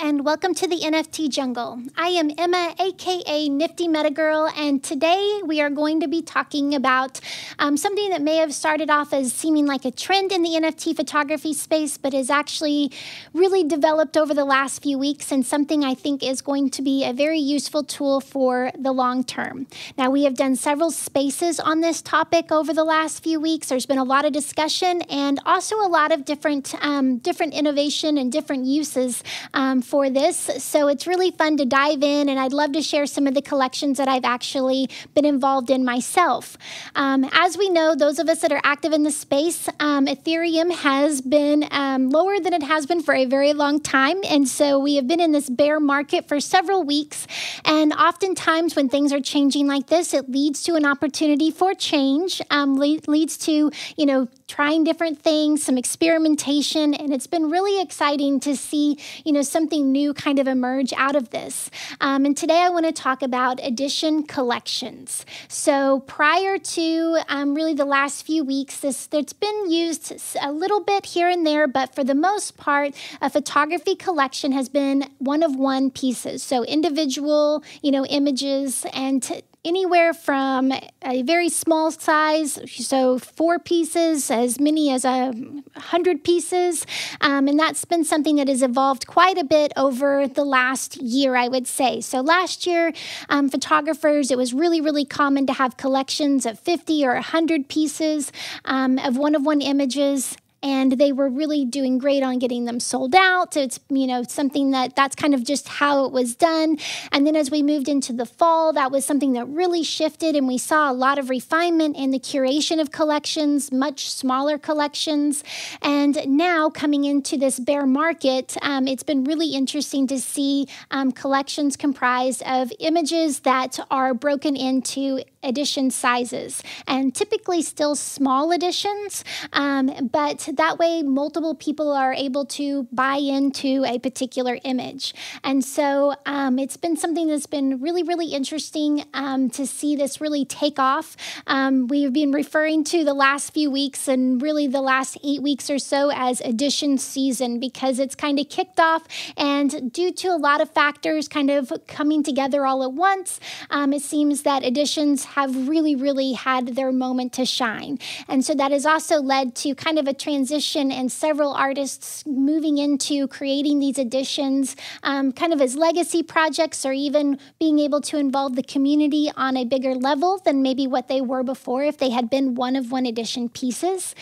and welcome to the NFT Jungle. I am Emma, aka Nifty Meta Girl, and today we are going to be talking about something that may have started off as seeming like a trend in the NFT photography space, but has actually really developed over the last few weeks, and something I think is going to be a very useful tool for the long term. Now, we have done several spaces on this topic over the last few weeks. There's been a lot of discussion and also a lot of different innovation and different uses for this. So it's really fun to dive in, and I'd love to share some of the collections that I've actually been involved in myself. As we know, those of us that are active in the space, Ethereum has been lower than it has been for a very long time. And so we have been in this bear market for several weeks. And oftentimes when things are changing like this, it leads to an opportunity for change, leads to, trying different things, some experimentation, and it's been really exciting to see, something new kind of emerge out of this. And today I want to talk about edition collections. So prior to really the last few weeks, it's been used a little bit here and there, but for the most part, a photography collection has been one-of-one pieces. So individual, images, and anywhere from a very small size, so 4 pieces, as many as 100 pieces. And that's been something that has evolved quite a bit over the last year, I would say. So last year, photographers, it was really, really common to have collections of 50 or 100 pieces of one-of-one images. And they were really doing great on getting them sold out. It's, something that's kind of just how it was done. And then as we moved into the fall, that was something that really shifted, and we saw a lot of refinement in the curation of collections, much smaller collections. And now coming into this bear market, it's been really interesting to see collections comprised of images that are broken into edition sizes, and typically still small editions, but that way multiple people are able to buy into a particular image. And so it's been something that's been really, really interesting to see this really take off. We've been referring to the last few weeks and really the last 8 weeks or so as edition season, because it's kind of kicked off, and due to a lot of factors kind of coming together all at once, it seems that editions have really, really had their moment to shine. And so that has also led to kind of a transition and several artists moving into creating these editions kind of as legacy projects, or even being able to involve the community on a bigger level than maybe what they were before if they had been one-of-one edition pieces.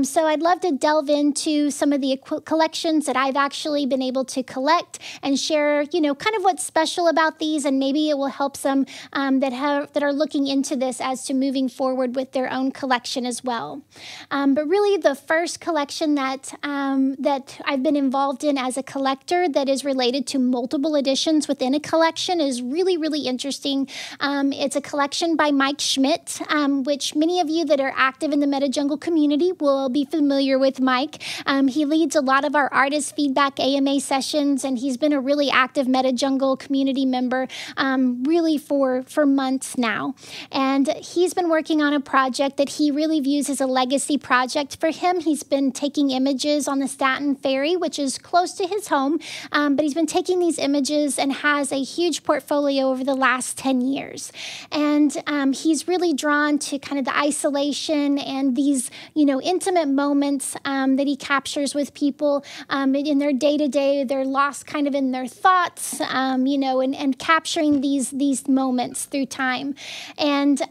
So I'd love to delve into some of the collections that I've actually been able to collect and share, kind of what's special about these, and maybe it will help some that are looking into this as to moving forward with their own collection as well. But really the first collection that I've been involved in as a collector that is related to multiple editions within a collection is really, really interesting. It's a collection by Schmidt, which many of you that are active in the MetaJungle community will be familiar with Mike. He leads a lot of our artist feedback AMA sessions, and he's been a really active MetaJungle community member really for months now. And he's been working on a project that he really views as a legacy project for him. He's been taking images on the Staten Ferry, which is close to his home, but he's been taking these images and has a huge portfolio over the last 10 years. And he's really drawn to kind of the isolation and these, intimate moments that he captures with people in their day-to-day. They're lost kind of in their thoughts, and capturing these moments through time. And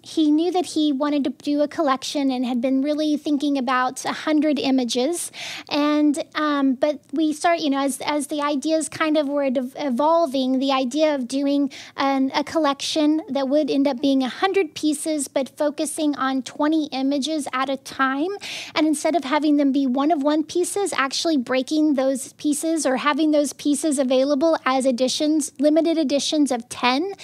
he knew that he wanted to do a collection and had been really thinking about 100 images. And but we start, as the ideas kind of were evolving, the idea of doing a collection that would end up being 100 pieces, but focusing on 20 images at a time. And instead of having them be one-of-one pieces, actually breaking those pieces or having those pieces available as editions, limited editions of 10,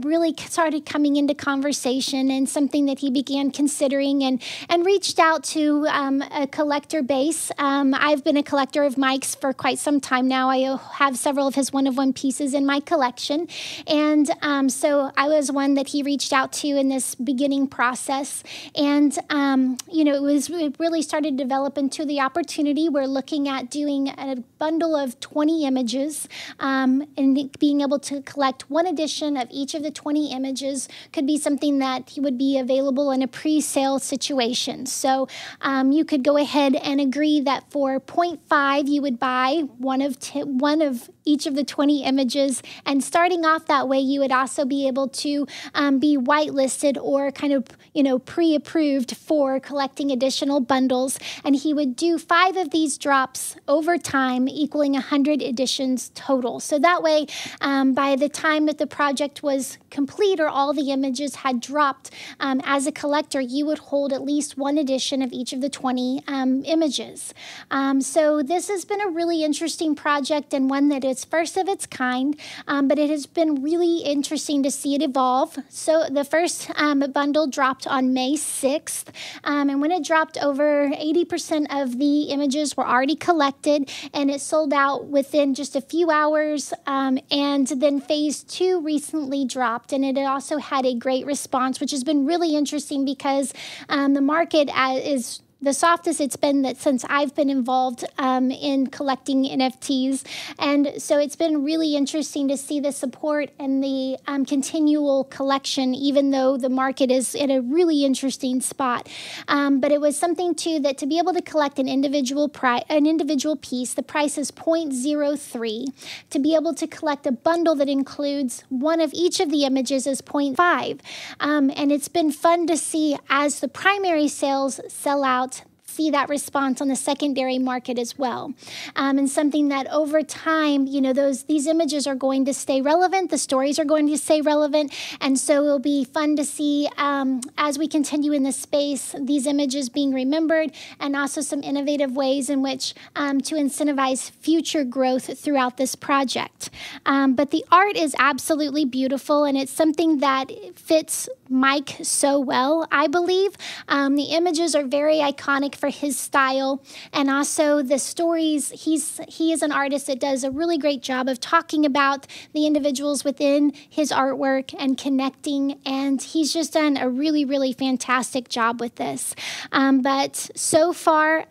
really started coming into conversation and something that he began considering and reached out to a collector base. I've been a collector of Mike's for quite some time now. I have several of his one-of-one pieces in my collection. And so I was one that he reached out to in this beginning process. And, it really started to develop into the opportunity. We're looking at doing a bundle of 20 images and being able to collect one edition of each of the 20 images could be something that would be available in a pre-sale situation. So you could go ahead and agree that for 0.5, you would buy one of each of the 20 images. And starting off that way, you would also be able to be whitelisted or kind of, pre-approved for collecting additional bundles. And he would do 5 of these drops over time, equaling 100 editions total. So that way, by the time that the project was complete or all the images had dropped, as a collector, you would hold at least one edition of each of the 20 images. So this has been a really interesting project and one that is first of its kind, but it has been really interesting to see it evolve. So the first bundle dropped on May 6th, and when it dropped, over 80% of the images were already collected, and it sold out within just a few hours, and then phase 2 recently dropped, and it also had a great response, which has been really interesting because the market is the softest it's been since I've been involved in collecting NFTs. And so it's been really interesting to see the support and the continual collection, even though the market is in a really interesting spot. But it was something too that to be able to collect an individual piece, the price is 0.03. To be able to collect a bundle that includes one of each of the images is 0.5. And it's been fun to see as the primary sales sell out, see that response on the secondary market as well. And something that over time, these images are going to stay relevant, the stories are going to stay relevant, and so it'll be fun to see as we continue in this space, these images being remembered, and also some innovative ways in which to incentivize future growth throughout this project. But the art is absolutely beautiful, and it's something that fits Mike so well, I believe. The images are very iconic for his style, and also the stories. He is an artist that does a really great job of talking about the individuals within his artwork and connecting, and he's just done a really, really fantastic job with this. But so far,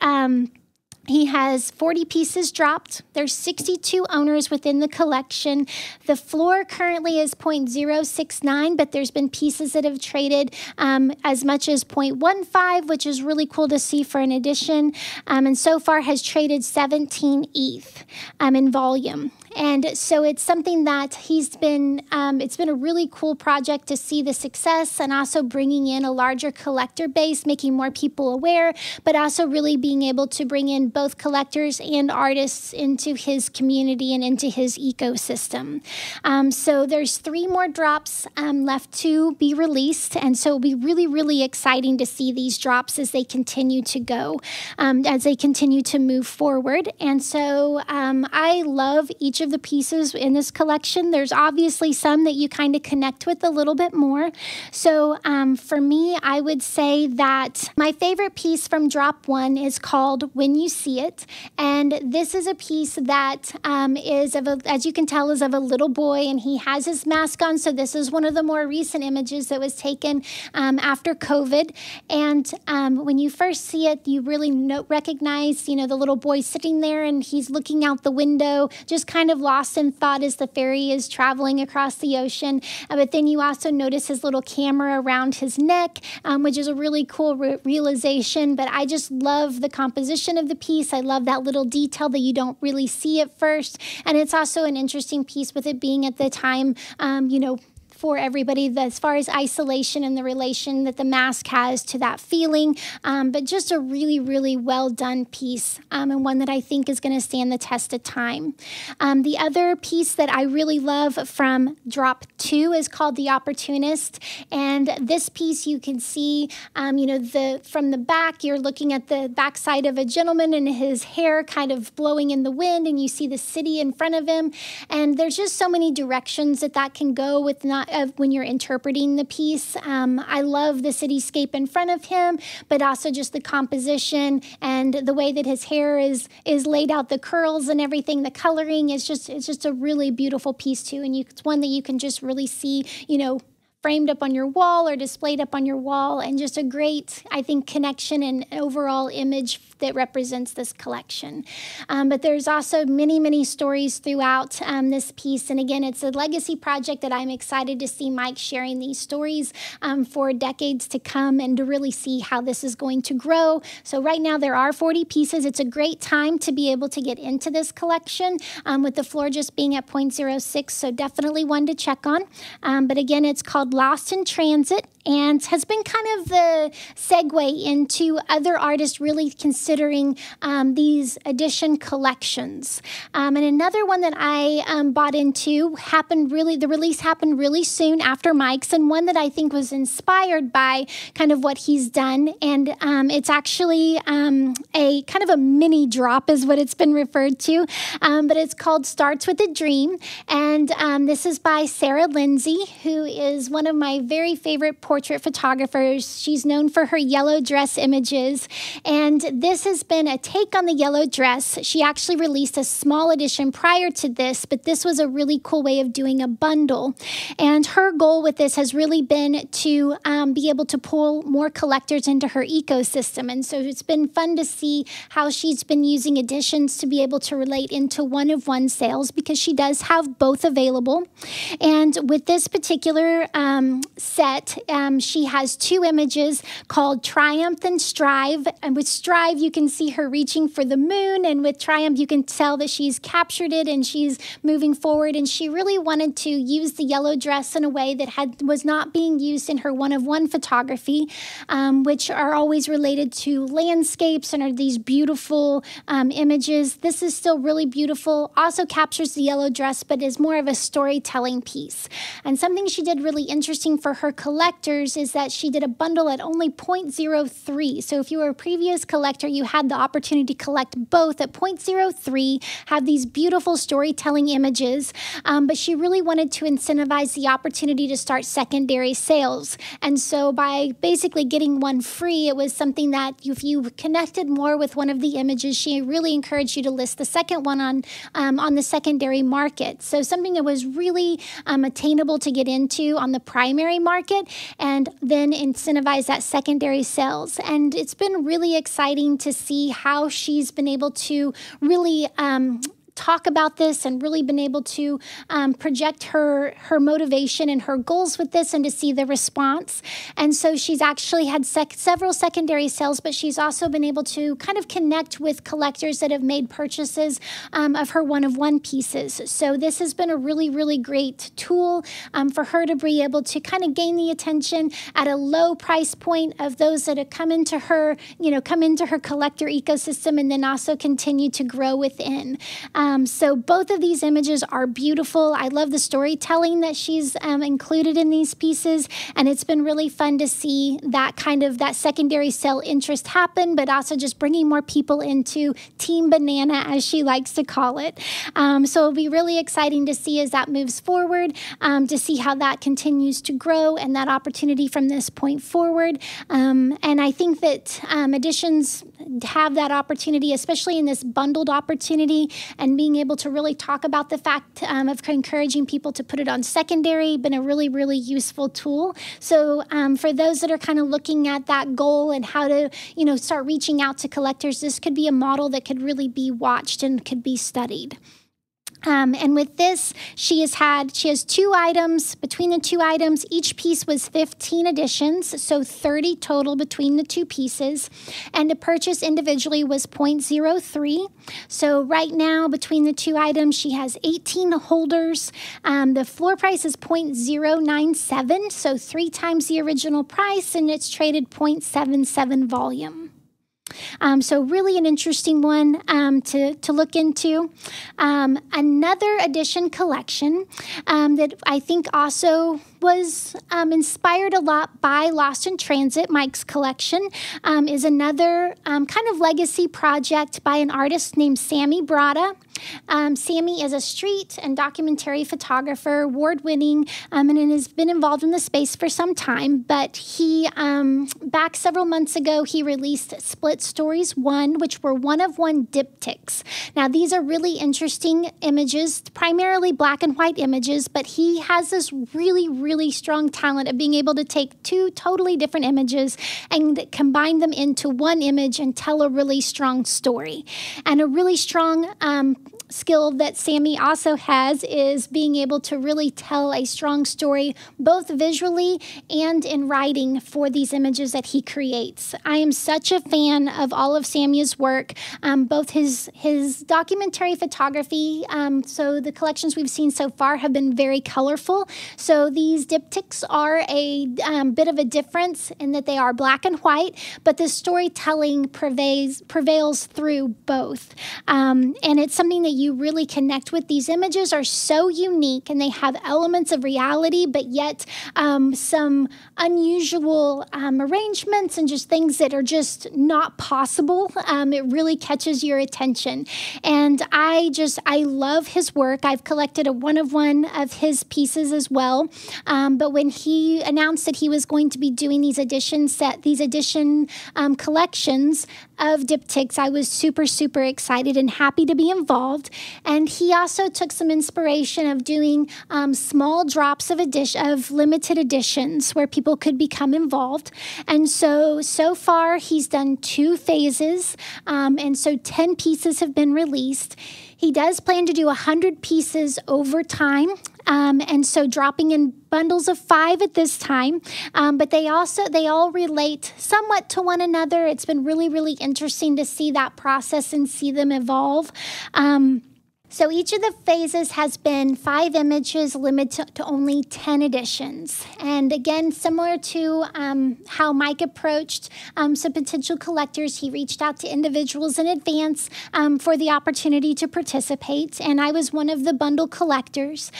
he has 40 pieces dropped. There's 62 owners within the collection. The floor currently is 0.069, but there's been pieces that have traded as much as 0.15, which is really cool to see for an edition. And so far has traded 17 ETH in volume. And so it's something that it's been a really cool project to see the success and also bringing in a larger collector base, making more people aware, but also really being able to bring in both collectors and artists into his community and into his ecosystem. So there's 3 more drops left to be released. And so it'll be really, really exciting to see these drops as they continue to go, as they continue to move forward. And so I love each of the pieces in this collection. There's obviously some that you kind of connect with a little bit more. So for me, I would say that my favorite piece from drop 1 is called When You See It. And this is a piece that as you can tell, is of a little boy, and he has his mask on. So this is one of the more recent images that was taken after COVID. And when you first see it, you really recognize, the little boy sitting there, and he's looking out the window, just kind of lost in thought as the ferry is traveling across the ocean. But then you also notice his little camera around his neck, which is a really cool realization. But I just love the composition of the piece. I love that little detail that you don't really see at first. And it's also an interesting piece with it being at the time, for everybody as far as isolation and the relation that the mask has to that feeling. But just a really, really well done piece, and one that I think is going to stand the test of time. The other piece that I really love from drop 2 is called The Opportunist. And this piece you can see, from the back, you're looking at the backside of a gentleman and his hair kind of blowing in the wind, and you see the city in front of him. And there's just so many directions that can go with not when you're interpreting the piece. I love the cityscape in front of him, but also just the composition and the way that his hair is laid out, the curls and everything, the coloring is it's just a really beautiful piece too. And it's one that you can just really see, framed up on your wall or displayed up on your wall, and just a great, I think, connection and overall image that represents this collection. But there's also many, many stories throughout this piece. And again, it's a legacy project that I'm excited to see Mike sharing these stories for decades to come and to really see how this is going to grow. So right now there are 40 pieces. It's a great time to be able to get into this collection with the floor just being at 0.06. So definitely one to check on. But again, it's called Lost in Transit, and has been kind of the segue into other artists really considering these edition collections. And another one that I bought into the release happened really soon after Mike's, and one that I think was inspired by kind of what he's done. And it's actually a kind of a mini drop is what it's been referred to, but it's called Starts with a Dream. And this is by Lyndsay, who is one of my very favorite portrait photographers. She's known for her yellow dress images, and this has been a take on the yellow dress. She actually released a small edition prior to this, but this was a really cool way of doing a bundle. And her goal with this has really been to be able to pull more collectors into her ecosystem. And so it's been fun to see how she's been using editions to be able to relate into one-of-one sales, because she does have both available. And with this particular set, she has two images called Triumph and Strive. And with Strive, you can see her reaching for the moon. And with Triumph, you can tell that she's captured it and she's moving forward. And she really wanted to use the yellow dress in a way that was not being used in her one-of-one photography, which are always related to landscapes and are these beautiful images. This is still really beautiful. Also captures the yellow dress, but is more of a storytelling piece. And something she did really interesting for her collectors is that she did a bundle at only 0.03. So if you were a previous collector, you had the opportunity to collect both at 0.03, have these beautiful storytelling images, but she really wanted to incentivize the opportunity to start secondary sales. And so by basically getting one free, it was something that if you connected more with one of the images, she really encouraged you to list the second one on the secondary market. So something that was really attainable to get into on the primary market, and then incentivize that secondary sales. And it's been really exciting to see how she's been able to really talk about this and really been able to project her motivation and her goals with this, and to see the response. And so she's actually had several secondary sales, but she's also been able to kind of connect with collectors that have made purchases of her one-of-one pieces. So this has been a really, really great tool for her to be able to kind of gain the attention at a low price point of those that have come into her collector ecosystem, and then also continue to grow within. So both of these images are beautiful. I love the storytelling that she's included in these pieces, and it's been really fun to see that secondary sale interest happen, but also just bringing more people into Team Banana, as she likes to call it. So it'll be really exciting to see as that moves forward, to see how that continues to grow and that opportunity from this point forward. And I think that editions have that opportunity, especially in this bundled opportunity, and being able to really talk about the fact of encouraging people to put it on secondary, been a really, really useful tool. So for those that are kind of looking at that goal and how to, start reaching out to collectors, this could be a model that could really be watched and could be studied. And with this, she has two items. Between the two items, each piece was 15 editions, so 30 total between the two pieces. And to purchase individually was 0.03. So right now, between the two items, she has 18 holders. The floor price is 0.097, so 3 times the original price, and it's traded 0.77 volume. So really an interesting one to look into. Another edition collection that I think also was inspired a lot by Lost in Transit. Mike's collection is another kind of legacy project by an artist named Sammya Brata. Sammya is a street and documentary photographer, award-winning, and has been involved in the space for some time. But he, back several months ago, he released Split Stories 1, which were one-of-one diptychs. Now, these are really interesting images, primarily black and white images, but he has this really, really strong talent of being able to take two totally different images and combine them into one image and tell a really strong story. And a really strong skill that Sammya also has is being able to really tell a strong story, both visually and in writing for these images that he creates. I am such a fan of all of Sammya's work, both his documentary photography. So the collections we've seen so far have been very colorful. So these diptychs are a bit of a difference in that they are black and white, but the storytelling prevails through both. And it's something that you really connect with. These images are so unique and they have elements of reality, but yet some unusual arrangements and just things that are just not possible. It really catches your attention. And I love his work. I've collected a one-of-one of his pieces as well. But when he announced that he was going to be doing these edition collections of diptychs, I was super, super excited and happy to be involved. And he also took some inspiration of doing small drops of limited editions where people could become involved. And so far he's done 2 phases. And so 10 pieces have been released. He does plan to do 100 pieces over time. And so dropping in bundles of 5 at this time. But they all relate somewhat to one another. It's been really, really interesting to see that process and see them evolve. So each of the phases has been 5 images, limited to only 10 editions. And again, similar to how Mike approached some potential collectors, he reached out to individuals in advance for the opportunity to participate. And I was one of the bundle collectors.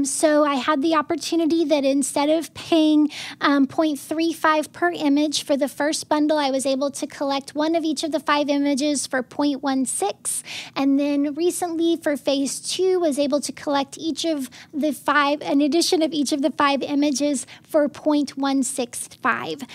So I had the opportunity that instead of paying 0.35 per image for the first bundle, I was able to collect one of each of the 5 images for 0.16. And then recently, for phase 2, was able to collect an edition of each of the 5 images for 0.165.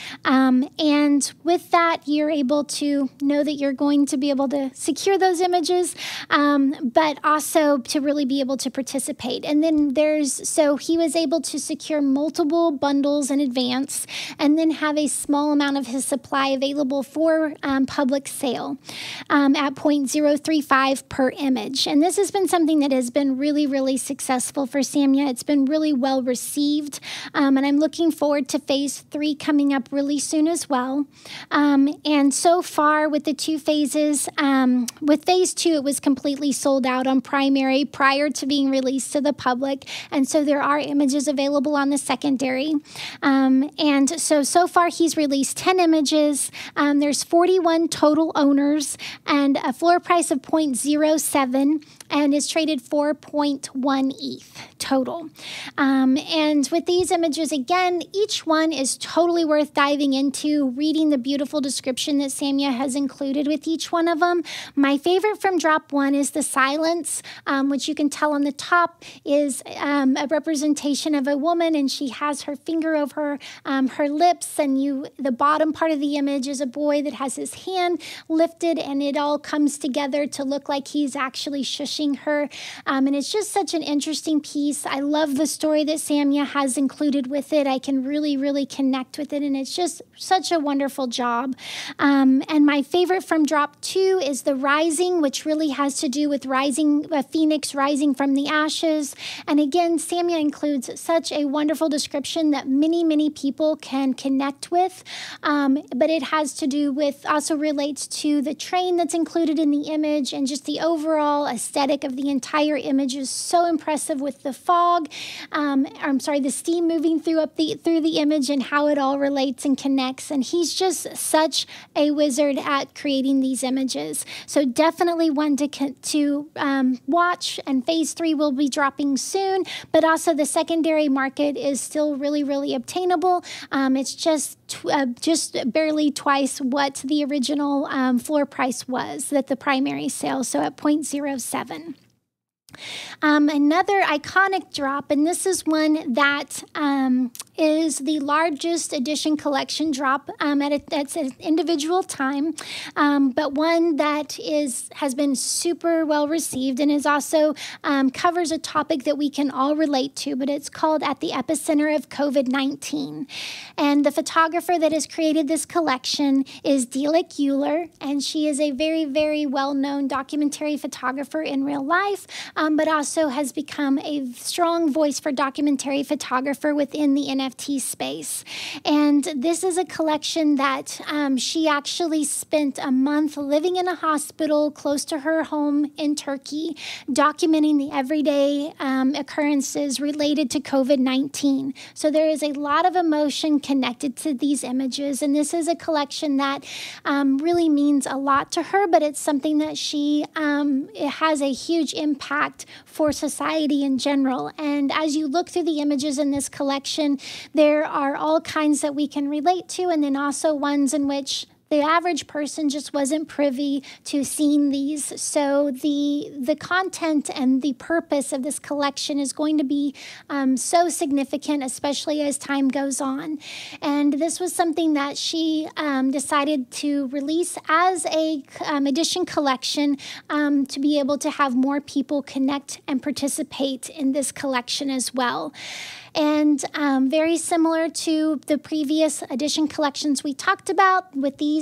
And with that, you're able to know that you're going to be able to secure those images, but also to really be able to participate. And then so he was able to secure multiple bundles in advance and then have a small amount of his supply available for public sale at 0.035 per image. And this has been something that has been really, really successful for Sammya. It's been really well received, and I'm looking forward to phase 3 coming up really soon as well. And so far with the 2 phases, with phase 2, it was completely sold out on primary prior to being released to the public, and so there are images available on the secondary. And so far he's released 10 images. There's 41 total owners and a floor price of 0.07. And is traded for 0.1 ETH total. And with these images, again, each one is totally worth diving into, reading the beautiful description that Sammya has included with each one of them. My favorite from drop 1 is the silence, which you can tell on the top is a representation of a woman, and she has her finger over her lips, and the bottom part of the image is a boy that has his hand lifted, and it all comes together to look like he's actually shushing her. And it's just such an interesting piece. I love the story that Sammya has included with it. I can really, really connect with it, and it's just such a wonderful job. And my favorite from drop 2 is the rising, which really has to do with a phoenix rising from the ashes. And again, Sammya includes such a wonderful description that many, many people can connect with. But it has to do with, also relates to the train that's included in the image and just the overall aesthetic aesthetic of the entire image is so impressive with the fog. The steam moving through the image and how it all relates and connects. And he's just such a wizard at creating these images. So definitely one to watch. And phase 3 will be dropping soon. But also the secondary market is still really, really obtainable. It's just barely twice what the original floor price was at the primary sale, so at 0.07. Another iconic drop, and this is one that is the largest edition collection drop at an individual time, but one that has been super well received and is also covers a topic that we can all relate to, but it's called At the Epicenter of COVID-19. And the photographer that has created this collection is Dilek, and she is a very, very well-known documentary photographer in real life, but also has become a strong voice for documentary photographer within the NFT space. And this is a collection that she actually spent a month living in a hospital close to her home in Turkey, documenting the everyday occurrences related to COVID-19. So there is a lot of emotion connected to these images, and this is a collection that really means a lot to her, but it's something that it has a huge impact for society in general. And as you look through the images in this collection, there are all kinds that we can relate to, and then also ones in which the average person just wasn't privy to seeing these. So the content and the purpose of this collection is going to be so significant, especially as time goes on. And this was something that she decided to release as a edition collection to be able to have more people connect and participate in this collection as well. And very similar to the previous edition collections we talked about, with these,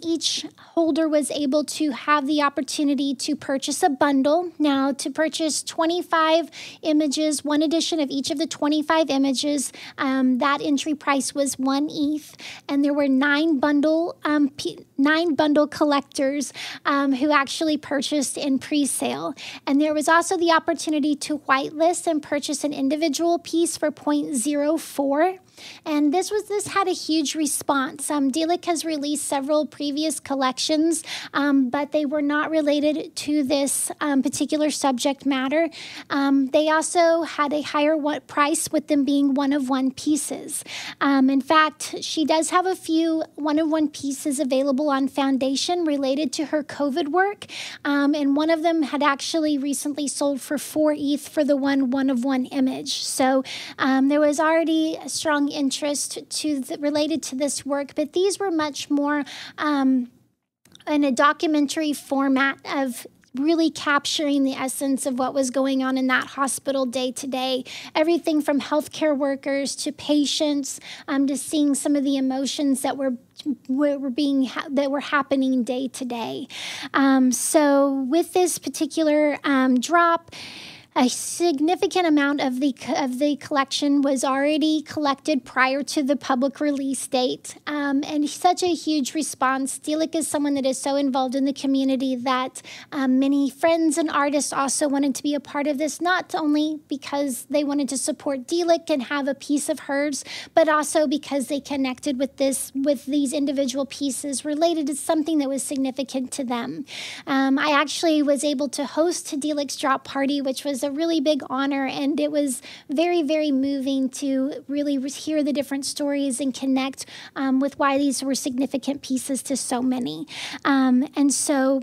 each holder was able to have the opportunity to purchase a bundle. Now, to purchase 25 images, one edition of each of the 25 images, that entry price was 1 ETH, and there were 9 bundle collectors who actually purchased in pre-sale. And there was also the opportunity to whitelist and purchase an individual piece for 0.04. And this had a huge response. Dilek has released several previous collections, but they were not related to this particular subject matter. They also had a higher price with them being one-of-one pieces. In fact, she does have a few one-of-one pieces available on Foundation related to her COVID work, and one of them had actually recently sold for 4 ETH for the one-of-one image. So there was already a strong interest related to this work, but these were much more in a documentary format of really capturing the essence of what was going on in that hospital day to day. Everything from healthcare workers to patients, to seeing some of the emotions that were happening day to day. So with this particular drop, a significant amount of the collection was already collected prior to the public release date, and such a huge response. Dilek is someone that is so involved in the community that many friends and artists also wanted to be a part of this, not only because they wanted to support Dilek and have a piece of hers, but also because they connected with these individual pieces related to something that was significant to them. I actually was able to host Dilek's drop party, which was a really big honor, and it was very, very moving to really hear the different stories and connect with why these were significant pieces to so many. And so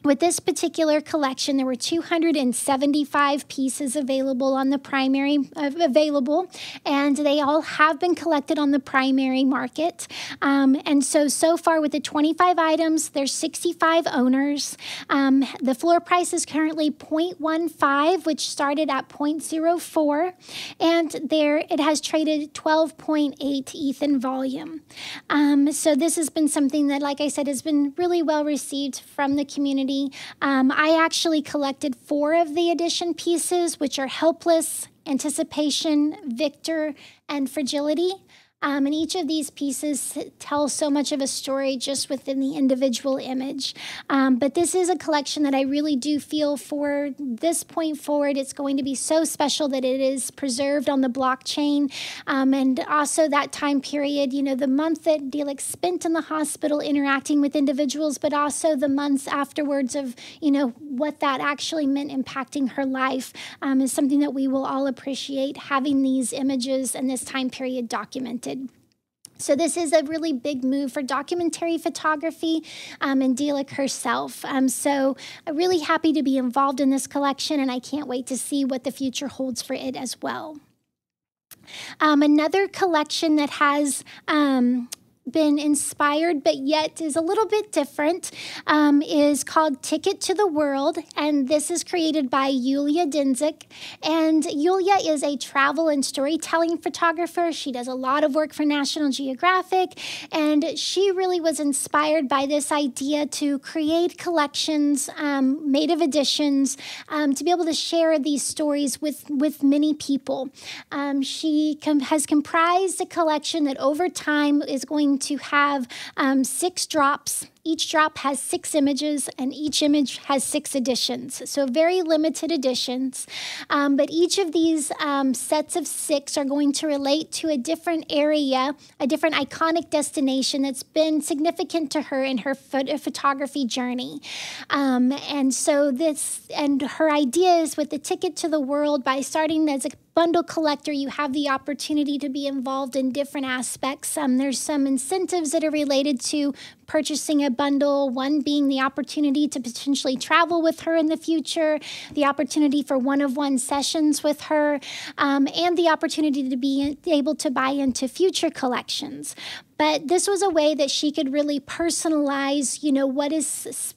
with this particular collection, there were 275 pieces available on the primary, and they all have been collected on the primary market. And so far with the 25 items, there's 65 owners. The floor price is currently 0.15, which started at 0.04, and it has traded 12.8 ETH in volume. So this has been something that, like I said, has been really well received from the community. I actually collected 4 of the edition pieces, which are Helpless, Anticipation, Victor, and Fragility. And each of these pieces tell so much of a story just within the individual image. But this is a collection that I really do feel for this point forward, it's going to be so special that it is preserved on the blockchain. And also that time period, the month that Dilek spent in the hospital interacting with individuals, but also the months afterwards of, what that actually meant impacting her life is something that we will all appreciate, having these images and this time period documented. So this is a really big move for documentary photography and Dilek herself. So I'm really happy to be involved in this collection, and I can't wait to see what the future holds for it as well. Another collection that has been inspired but yet is a little bit different is called Ticket to the World, and this is created by Yulia Denisyuk. And Yulia is a travel and storytelling photographer. She does a lot of work for National Geographic, and she really was inspired by this idea to create collections, made of editions, to be able to share these stories with many people. She has comprised a collection that over time is going to have 6 drops. Each drop has 6 images, and each image has 6 editions. So very limited editions. But each of these sets of 6 are going to relate to a different area, a different iconic destination that's been significant to her in her photography journey. And her idea is with the Ticket to the World, by starting as a bundle collector, you have the opportunity to be involved in different aspects. There's some incentives that are related to purchasing a bundle, one being the opportunity to potentially travel with her in the future, the opportunity for one-of-one sessions with her, and the opportunity to be able to buy into future collections. But this was a way that she could really personalize,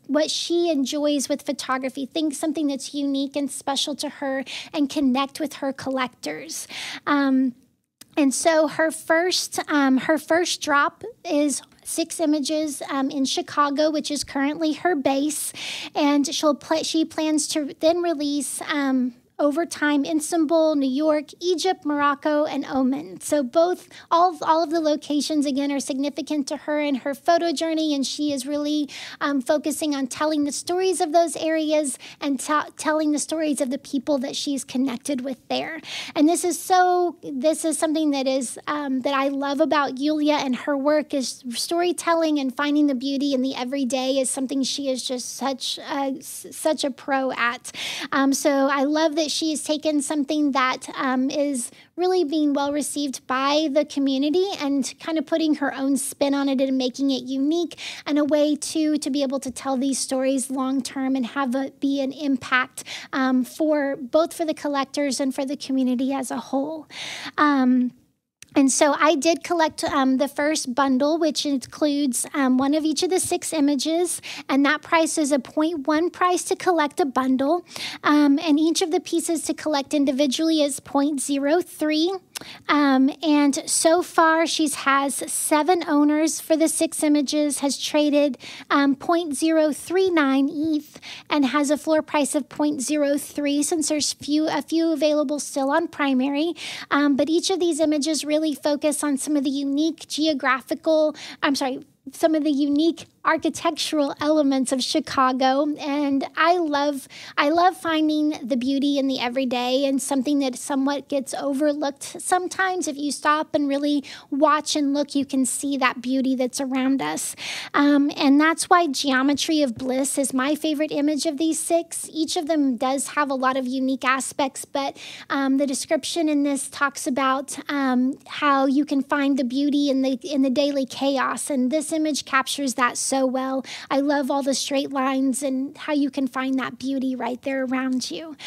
what she enjoys with photography, think something that's unique and special to her, and connect with her collectors. And so her first drop is 6 images in Chicago, which is currently her base, and she plans to then release over time Istanbul, New York, Egypt, Morocco, and Oman. So all of the locations, again, are significant to her in her photo journey, and she is really focusing on telling the stories of those areas and telling the stories of the people that she's connected with there. And this is something that is that I love about Yulia and her work, is storytelling and finding the beauty in the everyday is something she is just such a pro at. So I love that she has taken something that is really being well received by the community and kind of putting her own spin on it and making it unique, and a way to be able to tell these stories long term and have it be an impact for both for the collectors and for the community as a whole. And so I did collect the first bundle, which includes one of each of the 6 images, and that price is a 0.1 price to collect a bundle. And each of the pieces to collect individually is 0.03. And so far, she has 7 owners for the 6 images, has traded 0.039 ETH, and has a floor price of 0.03 since there's a few available still on primary. But each of these images really focus on some of the unique some of the unique architectural elements of Chicago, and I love finding the beauty in the everyday, and something that somewhat gets overlooked sometimes. If you stop and really watch and look, you can see that beauty that's around us, and that's why Geometry of Bliss is my favorite image of these 6. Each of them does have a lot of unique aspects, but the description in this talks about how you can find the beauty in the daily chaos, and this image captures that so well. I love all the straight lines and how you can find that beauty right there around you.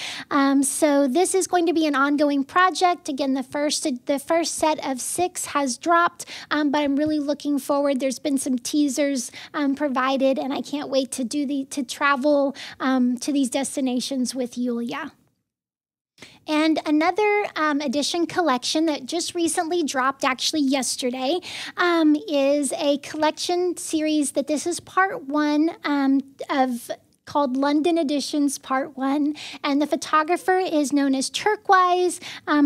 So this is going to be an ongoing project. Again, the first set of 6 has dropped, but I'm really looking forward. There's been some teasers provided, and I can't wait to travel to these destinations with Yulia. And another edition collection that just recently dropped, actually yesterday, is a collection series that this is part 1 called London Editions Part 1. And the photographer is known as Turkwise,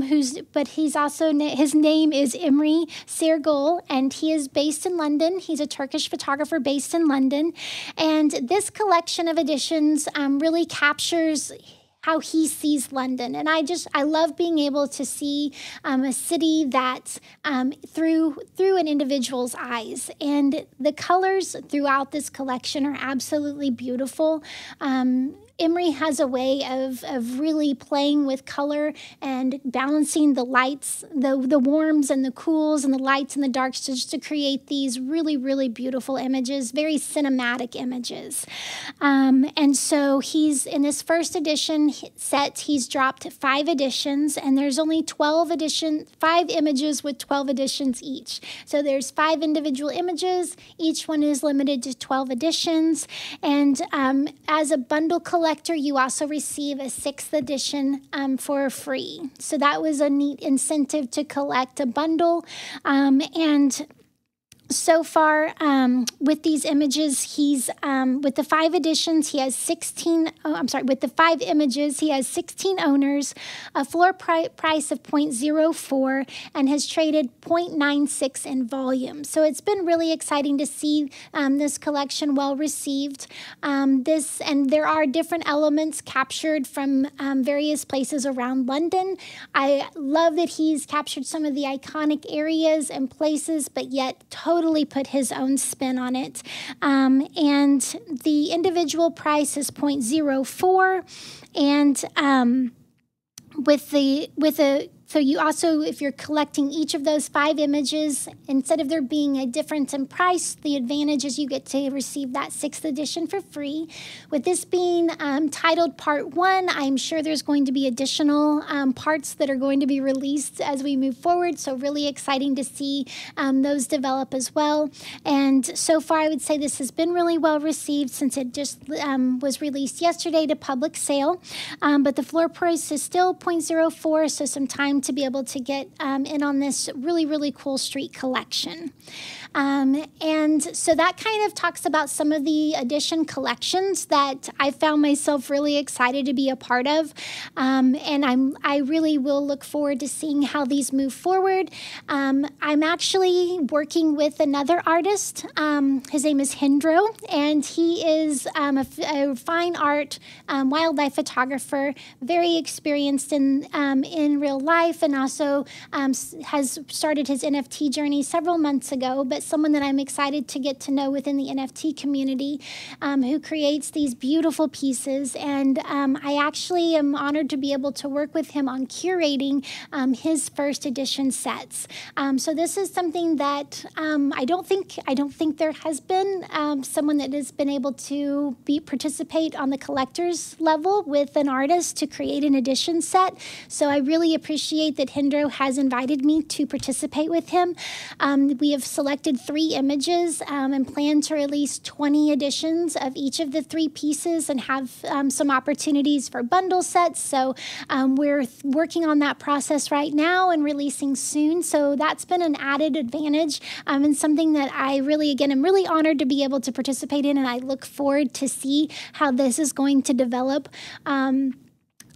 his name is Emre Sarigul, and he is based in London. He's a Turkish photographer based in London. And this collection of editions really captures how he sees London. And I love being able to see a city that through an individual's eyes. And the colors throughout this collection are absolutely beautiful. Emre has a way of really playing with color and balancing the lights, the warms and the cools and the lights and the darks just to create these really, really beautiful images, very cinematic images. And so he's, in this first edition set, he's dropped 5 editions, and there's only 5 images with 12 editions each. So there's 5 individual images. Each one is limited to 12 editions. And as a bundle collector, you also receive a 6th edition for free. So that was a neat incentive to collect a bundle. And so far, with these images, with the 5 editions, he has 16, with the 5 images, he has 16 owners, a floor price of 0.04, and has traded 0.96 in volume. So it's been really exciting to see this collection well received. And there are different elements captured from various places around London. I love that he's captured some of the iconic areas and places, but yet totally put his own spin on it. And the individual price is 0.04. And so you also, if you're collecting each of those 5 images, instead of there being a difference in price, the advantage is you get to receive that 6th edition for free. With this being titled Part 1, I'm sure there's going to be additional parts that are going to be released as we move forward. So really exciting to see those develop as well. And so far, I would say this has been really well received since it just was released yesterday to public sale. But the floor price is still 0.04, so some time to be able to get in on this really, really cool street collection. And so that kind of talks about some of the edition collections that I found myself really excited to be a part of. And I really will look forward to seeing how these move forward. I'm actually working with another artist. His name is Hendro, and he is a fine art wildlife photographer, very experienced in real life, and also has started his NFT journey several months ago, but someone that I'm excited to get to know within the NFT community, who creates these beautiful pieces. And I actually am honored to be able to work with him on curating his first edition sets. So this is something that I don't think there has been someone that has been able to participate on the collector's level with an artist to create an edition set. So I really appreciate that Hendro has invited me to participate with him. We have selected 3 images and plan to release 20 editions of each of the 3 pieces and have some opportunities for bundle sets. So we're working on that process right now and releasing soon. So that's been an added advantage and something that I really, again, am really honored to be able to participate in, and I look forward to see how this is going to develop.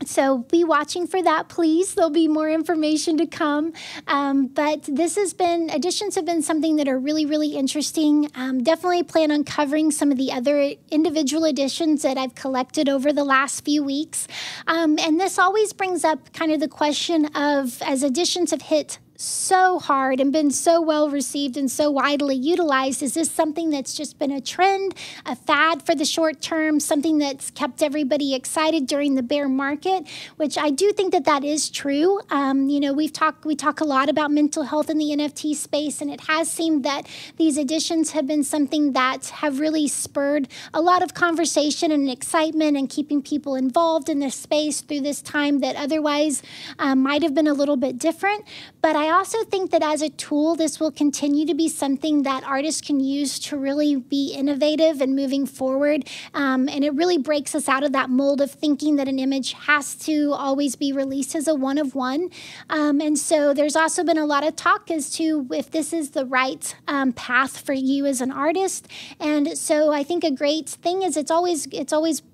So be watching for that, please. There'll be more information to come. But editions have been something that are really, really interesting. Definitely plan on covering some of the other individual editions that I've collected over the last few weeks. And this always brings up kind of the question of, as editions have hit so hard and been so well received and so widely utilized, is this something that's just been a trend, a fad for the short term, something that's kept everybody excited during the bear market? Which I do think that is true. We talk a lot about mental health in the NFT space, and it has seemed that these editions have been something that have really spurred a lot of conversation and excitement and keeping people involved in this space through this time that otherwise might have been a little bit different. But I I also think that as a tool, this will continue to be something that artists can use to really be innovative and moving forward. And it really breaks us out of that mold of thinking that an image has to always be released as a one of one. And so there's also been a lot of talk as to if this is the right path for you as an artist. And so I think a great thing is it's always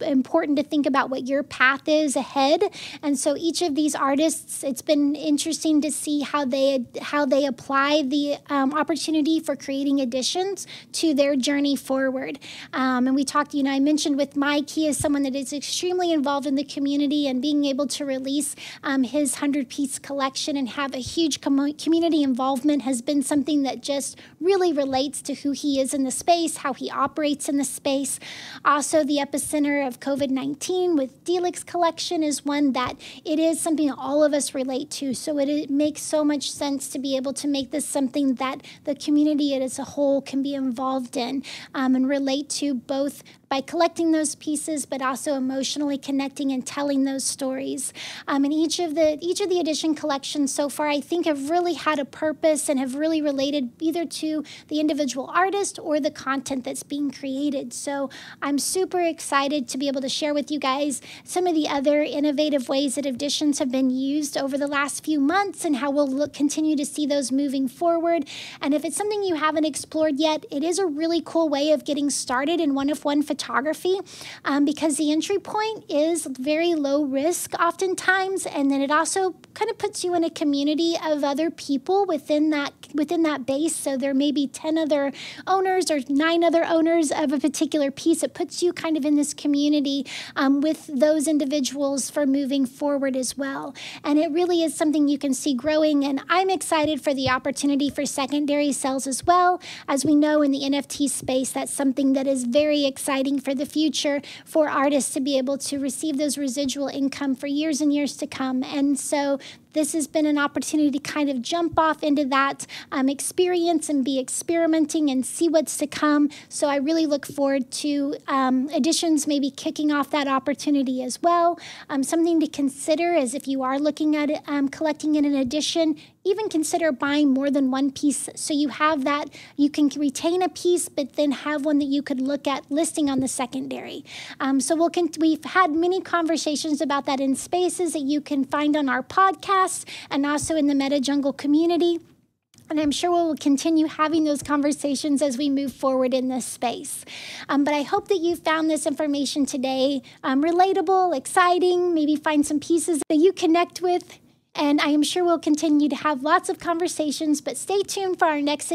important to think about what your path is ahead. And so each of these artists, it's been interesting to see how they apply the opportunity for creating editions to their journey forward. And we talked, I mentioned with Mike, he is someone that is extremely involved in the community, and being able to release his 100-piece collection and have a huge community involvement has been something that just really relates to who he is in the space, how he operates in the space. Also, the epicenter of COVID-19 with Dilek's collection is one that it is something that all of us relate to. So it makes so much sense to be able to make this something that the community as a whole can be involved in and relate to, both by collecting those pieces, but also emotionally connecting and telling those stories. And each of the edition collections so far, I think, have really had a purpose and have really related either to the individual artist or the content that's being created. So I'm super excited to be able to share with you guys some of the other innovative ways that editions have been used over the last few months and how we'll continue to see those moving forward. And if it's something you haven't explored yet, it is a really cool way of getting started in one-of-one photography because the entry point is very low risk oftentimes, and then it also kind of puts you in a community of other people within that base. So there may be 10 other owners or 9 other owners of a particular piece. It puts you kind of in this community with those individuals for moving forward as well. And it really is something you can see growing, and I'm excited for the opportunity for secondary sales as well. As we know, in the NFT space, that's something that is very exciting for the future for artists to be able to receive those residual income for years and years to come. And so this has been an opportunity to kind of jump off into that experience and be experimenting and see what's to come. So I really look forward to editions maybe kicking off that opportunity as well. Something to consider is if you are looking at collecting in an edition, even consider buying more than one piece so you have that. You can retain a piece, but then have one that you could look at listing on the secondary. So we've had many conversations about that in spaces that you can find on our podcast and also in the MetaJungle community. And I'm sure we'll continue having those conversations as we move forward in this space. But I hope that you found this information today relatable, exciting, maybe find some pieces that you connect with. And I am sure we'll continue to have lots of conversations, but stay tuned for our next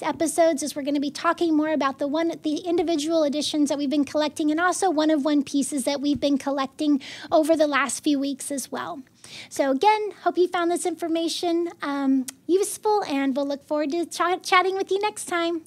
episodes, as we're going to be talking more about the individual editions that we've been collecting, and also one-of-one pieces that we've been collecting over the last few weeks as well. So again, hope you found this information useful, and we'll look forward to chatting with you next time.